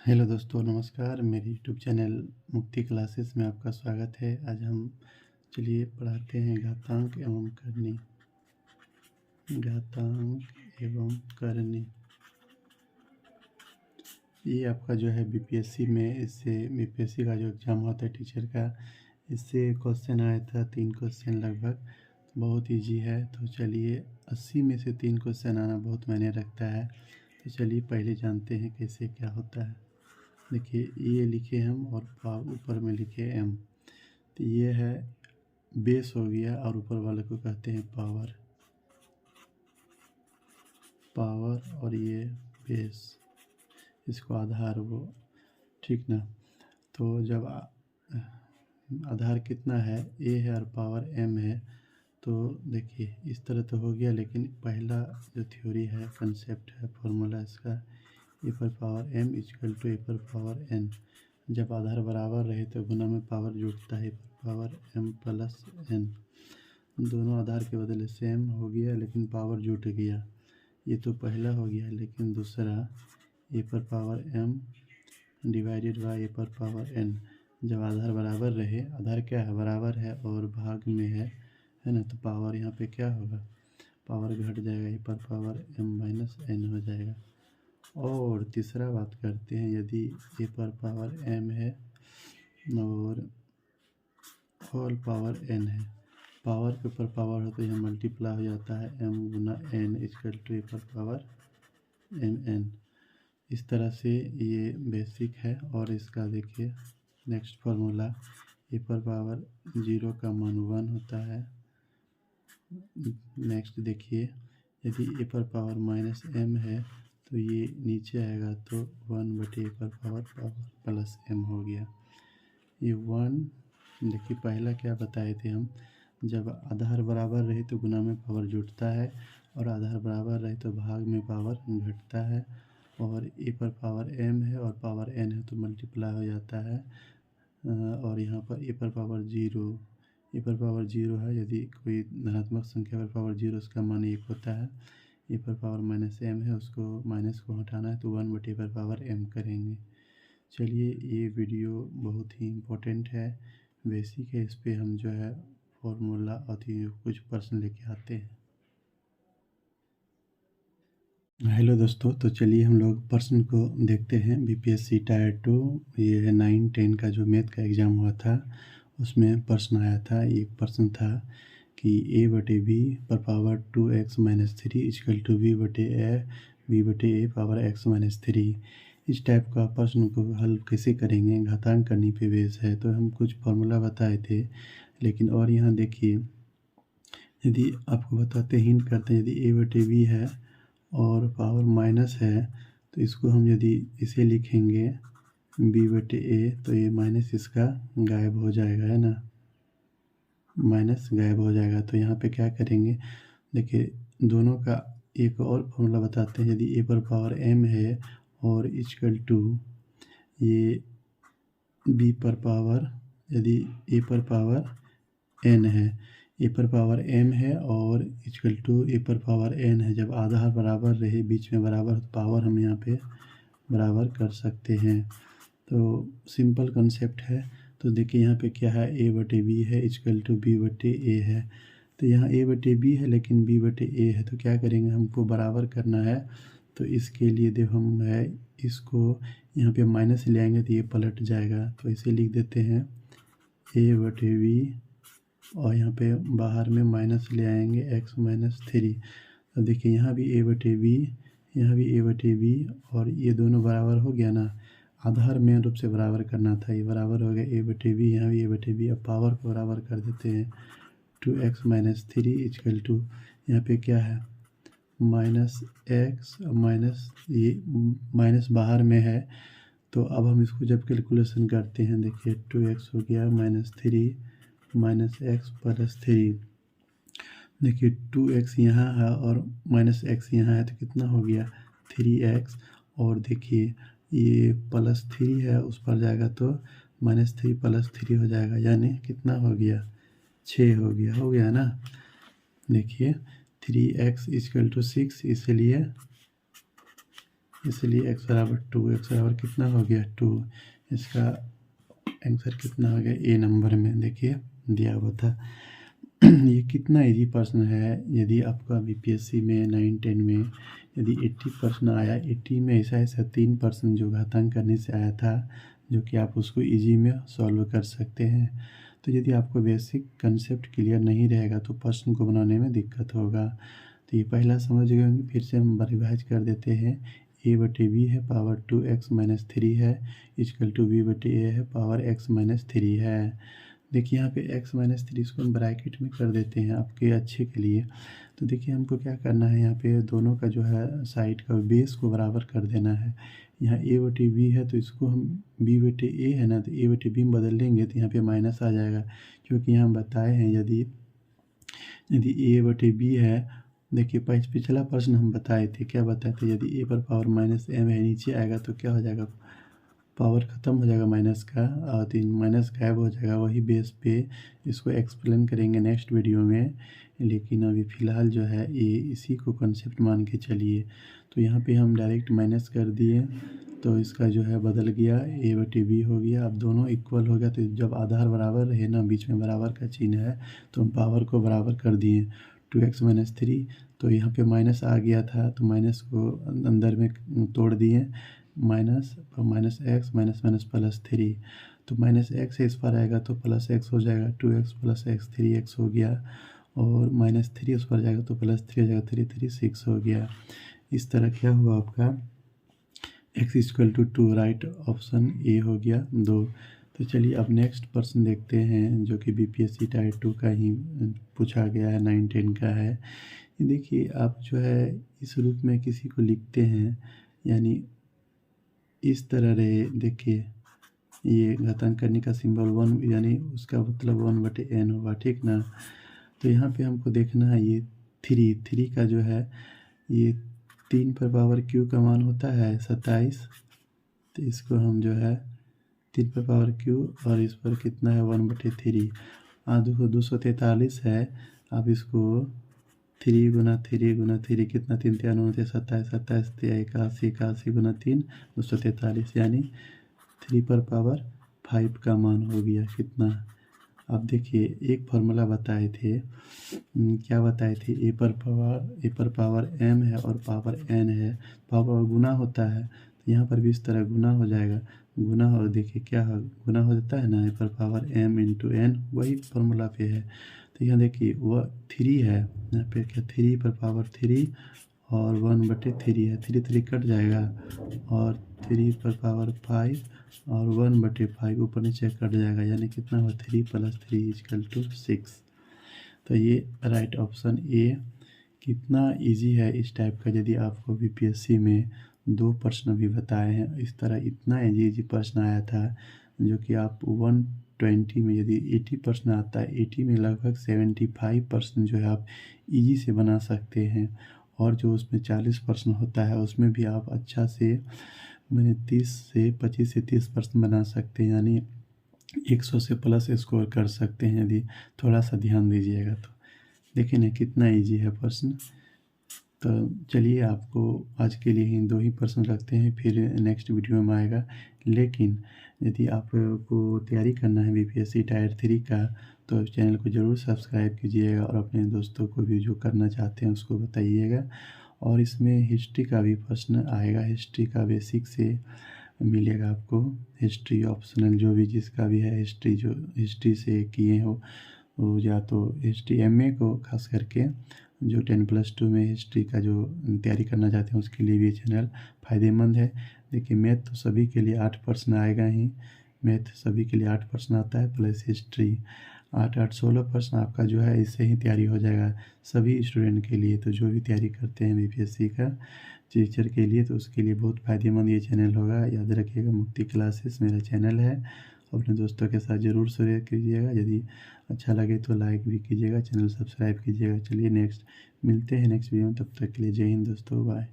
Hello दोस्तों, नमस्कार। मेरे यूट्यूब चैनल मुक्ति क्लासेस में आपका स्वागत है। आज हम चलिए पढ़ाते हैं घातांक एवं करनी। घातांक एवं करनी ये आपका जो है बीपीएससी में, इससे बीपीएससी का जो एग्ज़ाम होता है टीचर का, इससे क्वेश्चन आया था 3 क्वेश्चन लगभग। बहुत इजी है। तो चलिए 80 में से 3 क्वेश्चन आना बहुत मायने रखता है। तो चलिए पहले जानते हैं कैसे क्या होता है। देखिए ये लिखे हम और ऊपर में लिखे एम। तो ये है बेस हो गया और ऊपर वाले को कहते हैं पावर। और ये बेस, इसको आधार वो, ठीक ना। तो जब आधार कितना है, ए है और पावर एम है, तो देखिए इस तरह तो हो गया। लेकिन पहला जो थ्योरी है, कंसेप्ट है, फॉर्मूला इसका, ए पर power M equal to A पर पावर एन। जब आधार बराबर रहे तो गुना में पावर जुड़ता है, ए पर पावर एम प्लस एन। दोनों आधार के बदले सेम हो गया लेकिन पावर जुट गया। ये तो पहला हो गया। लेकिन दूसरा, ए पर पावर एम डिवाइडेड बाई ए पर पावर एन। जब आधार बराबर रहे, आधार क्या है, बराबर है और भाग में है ना, तो पावर यहाँ पे क्या होगा, पावर घट जाएगा, ए पर पावर एम माइनस एन हो जाएगा। और तीसरा बात करते हैं, यदि ए पर पावर एम है और होल पावर एन है, पावर के ऊपर पावर हो तो यह मल्टीप्लाई हो जाता है, एम गुना एन इक्वल टू ए पर पावर एम एन। इस तरह से ये बेसिक है। और इसका देखिए नेक्स्ट फार्मूला, ए पर पावर 0 का मान 1 होता है। नेक्स्ट देखिए, यदि ए पर पावर माइनस एम है तो ये नीचे आएगा, तो 1/ए पर पावर प्लस एम हो गया। ये 1, देखिए पहला क्या बताए थे हम, जब आधार बराबर रहे तो गुना में पावर जुटता है और आधार बराबर रहे तो भाग में पावर घटता है। और ए पर पावर एम है और पावर एन है तो मल्टीप्लाई हो जाता है। और यहाँ पर ए पर पावर 0, ए पर पावर 0 है, यदि कोई धनात्मक संख्या पर पावर 0 उसका मान 1 होता है। ए पर पावर माइनस एम है, उसको माइनस को हटाना है तो 1/ए पर पावर एम करेंगे। चलिए ये वीडियो बहुत ही इम्पोर्टेंट है, बेसिक है। इस पे हम जो है फॉर्मूला और कुछ प्रश्न लेके आते हैं। हेलो दोस्तों, तो चलिए हम लोग प्रश्न को देखते हैं। बीपीएससी टायर 2, ये है 9-10 का जो मैथ का एग्ज़ाम हुआ था, उसमें प्रश्न आया था। एक प्रश्न था कि a/b पर power 2x minus 3 equal to b/a power x minus 3। इस टाइप का प्रश्न को हल कैसे करेंगे, घातांक करनी पे बेस है। तो हम कुछ फार्मूला बताए थे, लेकिन और यहाँ देखिए, यदि आपको बताते हिंट करते हैं, यदि a/b है और पावर माइनस है तो इसको हम यदि इसे लिखेंगे b/a, तो ये माइनस इसका गायब हो जाएगा, है ना, माइनस गायब हो जाएगा। तो यहाँ पे क्या करेंगे, देखिए दोनों का एक और फॉर्मूला बताते हैं। यदि ए पर पावर एम है और इक्वल टू ये बी पर पावर, यदि ए पर पावर एन है, ए पर पावर एम है और इक्वल टू ए पर पावर एन है, जब आधार बराबर रहे, बीच में बराबर, तो पावर हम यहाँ पे बराबर कर सकते हैं। तो सिंपल कंसेप्ट है। तो देखिए यहाँ पे क्या है, a/b है इक्वल टू b/a है। तो यहाँ a/b है लेकिन b/a है, तो क्या करेंगे, हमको बराबर करना है। तो इसके लिए देखो हम है, इसको यहाँ पे माइनस ले आएंगे तो ये पलट जाएगा, तो इसे लिख देते हैं a/b, और यहाँ पे बाहर में माइनस ले आएंगे x माइनस 3। तो देखिए यहाँ भी a/b, यहाँ भी a/b, और ये दोनों बराबर हो गया ना। आधार मेन रूप से बराबर करना था, ये बराबर हो गया a/b, यहाँ भी a/b। अब पावर को बराबर कर देते हैं, 2x माइनस 3 इक्वल टू, यहाँ पे क्या है, माइनस एक्स, माइनस ये माइनस बाहर में है। तो अब हम इसको जब कैलकुलेशन करते हैं, देखिए 2x हो गया माइनस 3 माइनस एक्स प्लस 3। देखिए 2x यहाँ है और माइनस एक्स यहाँ है, तो कितना हो गया 3x। और देखिए ये प्लस 3 है, उस पर जाएगा तो माइनस 3 प्लस 3 हो जाएगा, यानी कितना हो गया, 6 हो गया ना। देखिए 3x इक्वल टू 6, इसलिए इसलिए x बराबर 2, x बराबर कितना हो गया 2। इसका आंसर कितना हो गया ए नंबर में देखिए दिया हुआ था। ये कितना इजी प्रश्न है। यदि आपका बीपीएससी में 9-10 में यदि 80 प्रश्न आया, 80 में ऐसा 3 प्रश्न जो घातांक करने से आया था, जो कि आप उसको इजी में सॉल्व कर सकते हैं। तो यदि आपको बेसिक कंसेप्ट क्लियर नहीं रहेगा तो प्रश्न को बनाने में दिक्कत होगा। तो ये पहला समझ गए होंगे, फिर से हम रिवाइज कर देते हैं। a/b है पावर 2x-3 है इक्वल टू b/a है पावर x-3 है। देखिए यहाँ पे x-3 इसको हम ब्रैकेट में कर देते हैं आपके अच्छे के लिए। तो देखिए हमको क्या करना है, यहाँ पे दोनों का जो है साइड का बेस को बराबर कर देना है। यहाँ a/b है तो इसको हम b/a है ना, तो a/b में बदल लेंगे तो यहाँ पे माइनस आ जाएगा, क्योंकि यहाँ हम बताए हैं यदि a/b है। देखिए पिछला प्रश्न हम बताए थे, क्या बताए थे, यदि a पर पावर -m है नीचे आएगा तो क्या हो जाएगा, पावर ख़त्म हो जाएगा माइनस का, और तीन माइनस गायब हो जाएगा। वही बेस पे इसको एक्सप्लेन करेंगे नेक्स्ट वीडियो में, लेकिन अभी फ़िलहाल जो है ये इसी को कंसेप्ट मान के चलिए। तो यहाँ पे हम डायरेक्ट माइनस कर दिए तो इसका जो है बदल गया, a/b हो गया। अब दोनों इक्वल हो गया, तो जब आधार बराबर है ना, बीच में बराबर का चिन्ह है, तो हम पावर को बराबर कर दिए 2x-3। तो यहाँ पे माइनस आ गया था तो माइनस को अंदर में तोड़ दिए, माइनस -x -+ 3। तो -x इस पर आएगा तो +x हो जाएगा, 2x + x 3x हो गया, और -3 उस पर जाएगा तो +3 हो जाएगा, 3 3 6 हो गया। इस तरह क्या हुआ आपका x = 2, राइट ऑप्शन ए हो गया 2। तो चलिए अब नेक्स्ट प्रश्न देखते हैं, जो कि बीपीएससी टायर 2 का ही पूछा गया है, 9-10 का है। देखिए आप जो है इस रूप में किसी को लिखते हैं, यानी इस तरह रहे। देखिए ये घातांक करने का सिंबल 1, यानी उसका मतलब 1/n होगा, ठीक ना। तो यहाँ पे हमको देखना है ये 3 का जो है, ये 3 पर पावर q का मान होता है 27। तो इसको हम जो है 3 पर पावर q, और इस पर कितना है 1/3, 243 है। आप इसको 3 × 3 × 3 कितना, 3 3 9 27, 27 81, 81 × 3 243, यानी 3 पर पावर 5 का मान हो गया कितना। अब देखिए एक फार्मूला बताए थे, क्या बताए थे, ए पर पावर m है और पावर n है, पावर गुना होता है, तो यहाँ पर भी इस तरह गुना हो जाएगा, गुना हो, देखिए क्या हो, गुना हो जाता है ना, ए पर पावर m × n, वही फार्मूला पे है। तो यहाँ देखिए वह 3 है, यहाँ पे क्या 3 पर पावर 3 और 1/3 है, 3 3 कट जाएगा, और 3 पर पावर 5 और 1/5 ऊपर नीचे कट जाएगा, यानी कितना हुआ 3 + 3 = 6। तो ये राइट ऑप्शन ए। कितना इजी है इस टाइप का। यदि आपको बीपीएससी में 2 प्रश्न भी बताए हैं इस तरह, इतना इजी प्रश्न आया था, जो कि आप 120 में यदि 80 प्रश्न आता है, 80 में लगभग 75 प्रश्न जो है आप इजी से बना सकते हैं। और जो उसमें 40 प्रश्न होता है उसमें भी आप अच्छा से मैंने 25 से 30 प्रश्न बना सकते हैं, यानी 100 से प्लस स्कोर कर सकते हैं यदि थोड़ा सा ध्यान दीजिएगा तो। देखिए ना कितना इजी है प्रश्न। तो चलिए आपको आज के लिए ही 2 ही प्रश्न रखते हैं, फिर नेक्स्ट वीडियो में आएगा। लेकिन यदि आपको तैयारी करना है बीपीएससी टायर 3 का, तो चैनल को ज़रूर सब्सक्राइब कीजिएगा, और अपने दोस्तों को भी जो करना चाहते हैं उसको बताइएगा। और इसमें हिस्ट्री का भी प्रश्न आएगा, हिस्ट्री का बेसिक से मिलेगा आपको, हिस्ट्री ऑप्शनल जो भी जिसका भी है, हिस्ट्री जो हिस्ट्री से किए हो वो, या तो हिस्ट्री एमए को खास करके जो 10+2 में हिस्ट्री का जो तैयारी करना चाहते हैं उसके लिए भी चैनल फ़ायदेमंद है। देखिए मैथ तो सभी के लिए 8 प्रश्न आएगा ही, मैथ सभी के लिए 8 प्रश्न आता है, प्लस हिस्ट्री 8 16 प्रश्न आपका जो है इससे ही तैयारी हो जाएगा सभी स्टूडेंट के लिए। तो जो भी तैयारी करते हैं बीपीएससी का टीचर के लिए, तो उसके लिए बहुत फ़ायदेमंद ये चैनल होगा। याद रखिएगा, मुक्ति क्लासेस मेरा चैनल है। अपने दोस्तों के साथ ज़रूर शेयर कीजिएगा, यदि अच्छा लगे तो लाइक भी कीजिएगा, चैनल सब्सक्राइब कीजिएगा। चलिए नेक्स्ट मिलते हैं नेक्स्ट वीडियो में, तब तक के लिए जय हिंद दोस्तों, बाय।